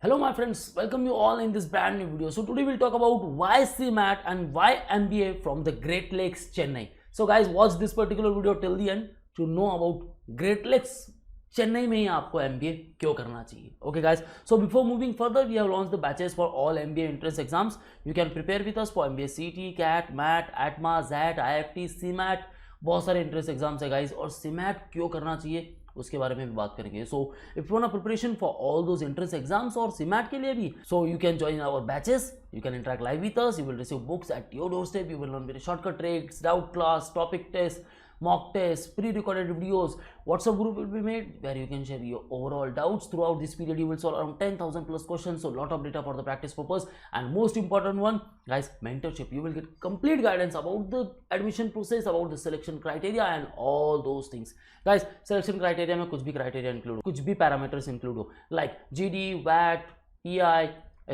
Hello my friends, welcome you all in this brand new video. So today we'll talk about why CMAT and why MBA from the Great Lakes, Chennai. So guys, watch this particular video till the end to know about Great Lakes, Chennai में ही आपको MBA क्यों करना चाहिए. Okay guys, so before moving further, we have launched the batches for all MBA entrance exams. You can prepare with us for MBA CT, CAT, MAT, ATMA, ZAT, IFT, CMAT. बहुत सारे entrance exams है guys और CMAT क्यों करना चाहिए उसके बारे में भी बात करेंगे. So if you want preparation for all those entrance exams और सीमैट के लिए भी, so you can join our batches, you can interact live with us, you will receive books at your door step, you will learn very shortcut tricks, doubt class, topic test, mock tests, pre-recorded videos. WhatsApp group will be made where you can share your overall doubts. Throughout this period you will solve around 10,000 plus questions, so lot of data for the practice purpose. And most important one guys, mentorship. You will get complete guidance about the admission process, about the selection criteria and all those things. Guys, selection criteria में कुछ भी criteria include, कुछ भी parameters include हो, like GD, VAT, PI,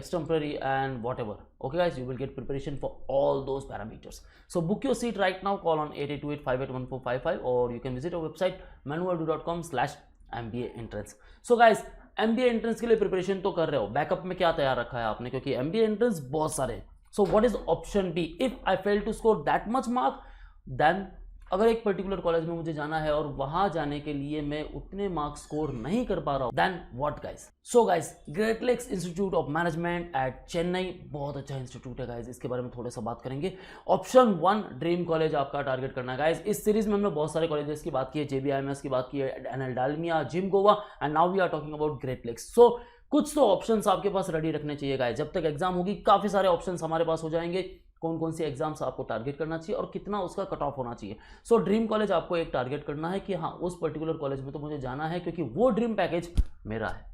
extemporary and whatever. Okay guys, you will get preparation for all those parameters. So book your seat right now, call on 8828581455 or you can visit our website manuardu.com/MBA entrance. So guys, MBA entrance के लिए preparation तो कर रहे हो, backup में क्या तैयार रखा है आपने, क्योंकि MBA entrance बहुत सारे हैं. So what is option B? If I fail to score that much mark, then अगर एक पर्टिकुलर कॉलेज में मुझे जाना है और वहां जाने के लिए मैं उतने मार्क्स स्कोर नहीं कर पा रहा हूं, then what guys? So guys, Great Lakes Institute of Management at Chennai बहुत अच्छा इंस्टीट्यूट है गाइस, इसके बारे में थोड़ा सा बात करेंगे. ऑप्शन 1 ड्रीम कॉलेज आपका टारगेट करना है गाइस. इस सीरीज में हमने बहुत सारे कॉलेजेस की बात की है, JBIMS की बात की है, NL Dalmia, GIM Goa, and now we are talking about Great Lakes. So कुछ तो ऑप्शंस आपके पास रेडी रखने चाहिए गाइस. जब तक एग्जाम होगी काफी सारे ऑप्शंस हमारे पास हो जाएंगे, कौन कौन सी एग्जाम्स आपको टारगेट करना चाहिए और कितना उसका कट ऑफ होना चाहिए. सो ड्रीम कॉलेज आपको एक टारगेट करना है कि हाँ, उस पर्टिकुलर कॉलेज में तो मुझे जाना है क्योंकि वो ड्रीम पैकेज मेरा है,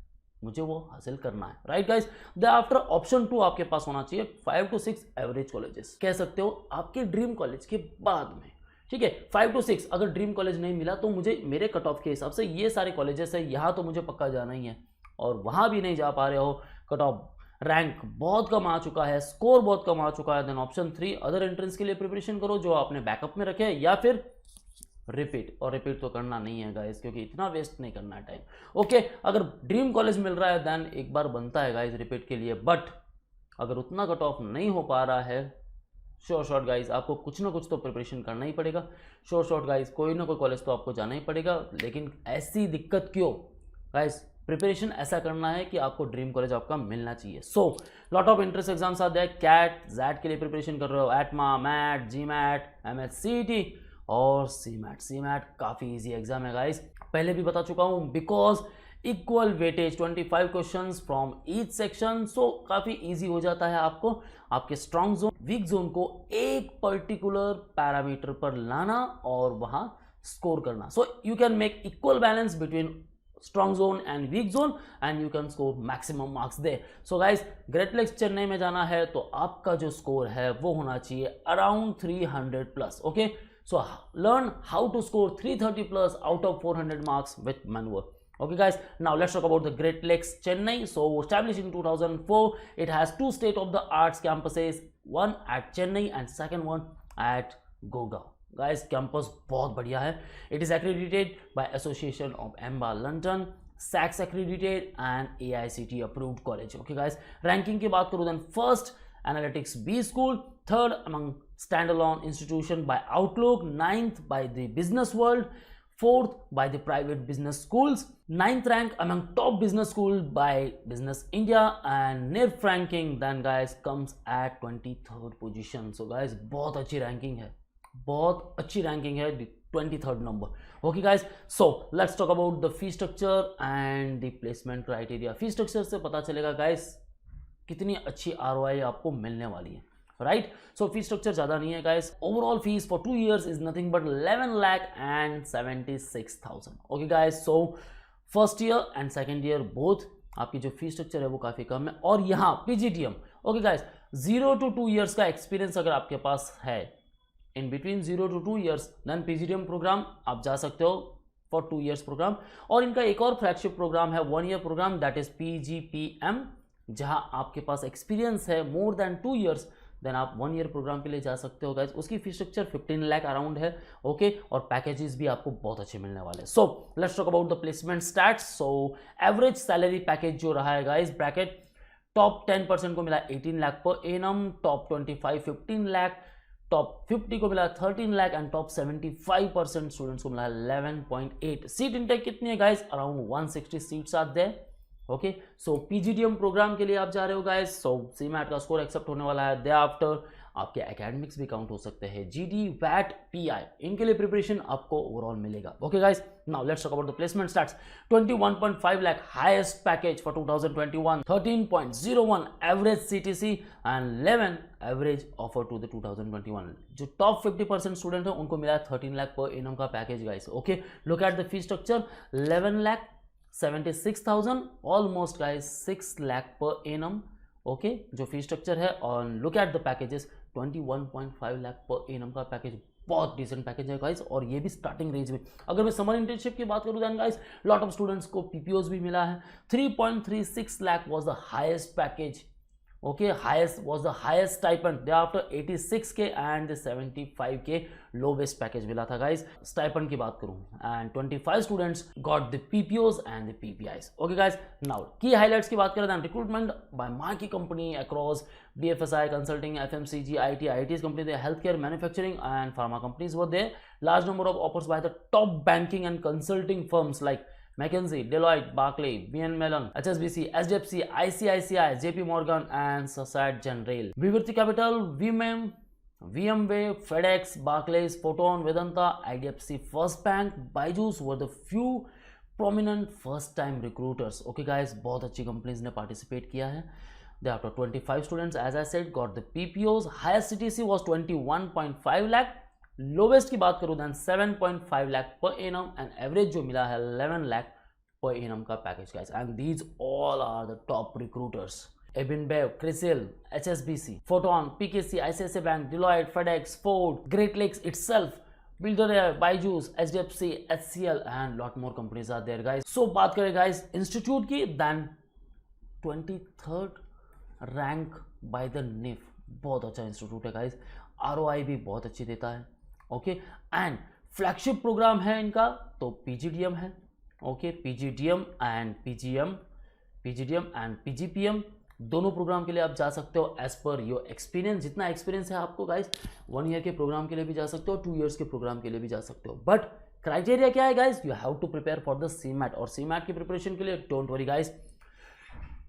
मुझे वो हासिल करना है. Right guys, the after option 2 आपके पास होना चाहिए 5 to 6 एवरेज कॉलेजेस, कह सकते हो आपके ड्रीम कॉलेज के बाद में. ठीक है, 5 to 6 अगर ड्रीम कॉलेज नहीं मिला तो मुझे मेरे कट ऑफ के हिसाब से ये सारे कॉलेजेस है, यहाँ तो मुझे पक्का जाना ही है, और वहां भी नहीं जा पा रहे हो, कट ऑफ रैंक बहुत कम आ चुका है, स्कोर बहुत कम आ चुका है, देन ऑप्शन 3 अदर एंट्रेंस के लिए प्रिपरेशन करो जो आपने बैकअप में रखे, या फिर रिपीट. और रिपीट तो करना नहीं है गाइस, क्योंकि इतना वेस्ट नहीं करना है टाइम. ओके, अगर ड्रीम कॉलेज मिल रहा है देन एक बार बनता है गाइस रिपीट के लिए, बट अगर उतना कट ऑफ नहीं हो पा रहा है, श्योर शॉट गाइस आपको कुछ ना कुछ तो प्रिपरेशन करना ही पड़ेगा. श्योर शॉट गाइस कोई ना कोई कॉलेज तो आपको जाना ही पड़ेगा. लेकिन ऐसी दिक्कत क्यों गाइस? प्रिपरेशन ऐसा करना है कि आपको ड्रीम कॉलेज आपका मिलना चाहिए. So lot of entrance exams आते हैं, कैट, जैट के लिए प्रिपरेशन कर रहे हो, एटमा, मैट, जीमैट, MHCT और सीमैट. सीमैट काफ़ी इजी एग्जाम है गाइस, पहले भी बता चुका हूँ, because equal weightage 25 questions from each section. So काफ़ी इजी हो जाता है आपको आपके स्ट्रॉन्ग जोन, वीक जोन को एक पर्टिकुलर पैरामीटर पर लाना और वहाँ स्कोर करना. सो you can make equal balance between strong zone and weak zone and you can score maximum marks there. So guys, Great Lakes Chennai में जाना है तो आपका जो स्कोर है वो होना चाहिए around 300 plus. Okay, so learn how to score 330 plus out of 400 marks with Manua. Okay guys, now let's talk about the Great Lakes Chennai. So established in 2004, it has 2 state of the arts campuses, one at Chennai and second one at Gurgaon. Guys campus बहुत बढ़िया है. It is accredited by association of AMBA London, SAQS accredited and AICTE approved college. Okay guys, ranking की बात करूं then first analytics B school, third among stand alone institution by Outlook, 9th by the Business World, 4th by the private business schools, 9th rank among top business schools by Business India, and NIRF ranking then guys comes at 23rd position. So guys बहुत अच्छी ranking है, बहुत अच्छी ranking है, 23rd number. Okay guys, so let's talk about the fee structure and the placement criteria. Fee structure से पता चलेगा guys कितनी अच्छी ROI आपको मिलने वाली है. राइट, सो फी स्ट्रक्चर ज़्यादा नहीं है guys. Overall fees for 2 years is nothing but 11,76,000. Okay guys, so first year and second year both आपकी जो फी स्ट्रक्चर है वो काफ़ी कम है. और यहाँ PGTM, okay guys, 0 to 2 years का एक्सपीरियंस अगर आपके पास है, in between 0 to 2 years, then PGTM programme आप जा सकते हो फॉर 2 years प्रोग्राम. और इनका एक और फ्लैगशिप प्रोग्राम है 1 year programme, that is PGPM, जहां आपके पास एक्सपीरियंस है मोर देन 2 years, देन आप 1 year प्रोग्राम के लिए जा सकते हो गाइज. उसकी फी स्ट्रक्चर 15 लाख अराउंड है. ओके, और पैकेजेस भी आपको बहुत अच्छे मिलने वाले हैं. So let's talk about the placement stats. So average salary package जो रहा है गाइज, ब्रैकेट टॉप 10% को मिला 18 lakh per annum, top 25 15 lakh, top 50 को मिला 13 लाख एंड टॉप 75% स्टूडेंट्स को मिला 11.8। सीट इंटेक कितनी है guys? Around 160 seats are there. Okay, so PGDM programme के लिए आप जा रहे हो गाइस, सो सीमैट का स्कोर एक्सेप्ट होने वाला है। दे आफ्टर आपके एकेडमिक्स भी काउंट हो सकते हैं, जीडी, वैट, पीआई, इनके लिए प्रिपरेशन आपको ओवरऑल मिलेगा। Okay guys, now let's talk about the placement stats. 21.5 lakh highest package for 2021, 13.01 average CTC and 11 average offer to the 2021। जो टॉप 50% स्टूडेंट है उनको मिला 13 लाख पर एनम का package guys. Okay, look at the fee structure, 11,76,000, almost guys 6 lakh per annum. Okay, जो fee structure है। और look at the packages, 21.5 lakh per annum का package, बहुत डिसेंट पैकेज है गाइस, और ये भी स्टार्टिंग रेंज में। अगर मैं समर इंटर्नशिप की बात करूं then guys, lot of students को पीपीओज भी मिला है। 3.36 lakh was the highest package. Okay, was the highest stipend. Thereafter 86K and 75K lowest package मिला था guys. Stipend की बात करूँ, and 25 students got the PPOs and the PPIs. Okay guys, now key highlights की बात करें then recruitment by marquee company across BFSI, consulting, FMCG, IT, ITs company, the healthcare, manufacturing and pharma companies were there. Large number of offers by the top banking and consulting firms like McKinsey, Deloitte, Barclays, BN Mellon, HSBC, SDFC, ICICI, JP Morgan, and Societe Generale. Vivirthi Capital, VMware, FedEx, Barclays, Photon, Vedanta, IDFC, First Bank, Byju's were the few prominent first-time recruiters. Okay guys, बहुत अच्छी companies ने participate किया है. Thereafter 25 students, as I said, got the PPOs. Highest CTC was 21.5 lakh. Lowest की बात करूं then 7.5 lakh per annum and average जो मिला है 11 लाख पर एनम का package guys, and these all are the top recruiters. AB InBev, CRISIL, HSBC, Foton, PKC, ICICI bank, Deloitte, FedEx, Ford, Great Lakes itself, builder, Byju's, HDFC, HCL and lot more companies are there guys. So बात करें guys institute की, then 23rd rank by the NIF, बहुत अच्छा institute है guys, ROI भी बहुत अच्छी देता है। ओके, एंड फ्लैगशिप प्रोग्राम है इनका तो PGDM है। ओके, PGDM एंड PGPM दोनों प्रोग्राम के लिए आप जा सकते हो एज पर योर एक्सपीरियंस। जितना एक्सपीरियंस है आपको गाइस, 1 ईयर के प्रोग्राम के लिए भी जा सकते हो, 2 ईयर्स के प्रोग्राम के लिए भी जा सकते हो। बट क्राइटेरिया क्या है guys? You have to prepare for the CMAT, और CMAT की प्रिपरेशन के लिए don't worry guys,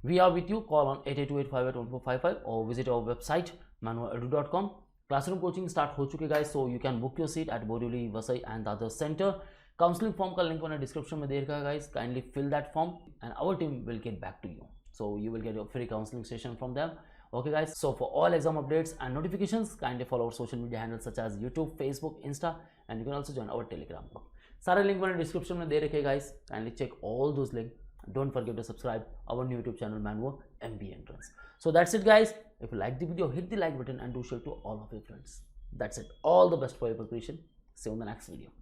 we are with you. Call on 8828581455 और visit our website manualedu.com। Classroom coaching start हो चुके guys, so you can book your seat at Borivali, Vasai and other centre. Counselling form का link मैंने description में दे रखा है guys, kindly fill that form and our team will get back to you, so you will get your free counselling session from them. Okay guys, so for all exam updates and notifications, kindly follow our social media handles such as YouTube, Facebook, Insta, and you can also join our Telegram group. सारे link मैंने description में दे रखे guys, kindly check all those link. Don't forget to subscribe our new YouTube channel Manvo MBA Entrance. So that's it guys. If you like the video, hit the like button and do share to all of your friends. That's it. All the best for your preparation. See you in the next video.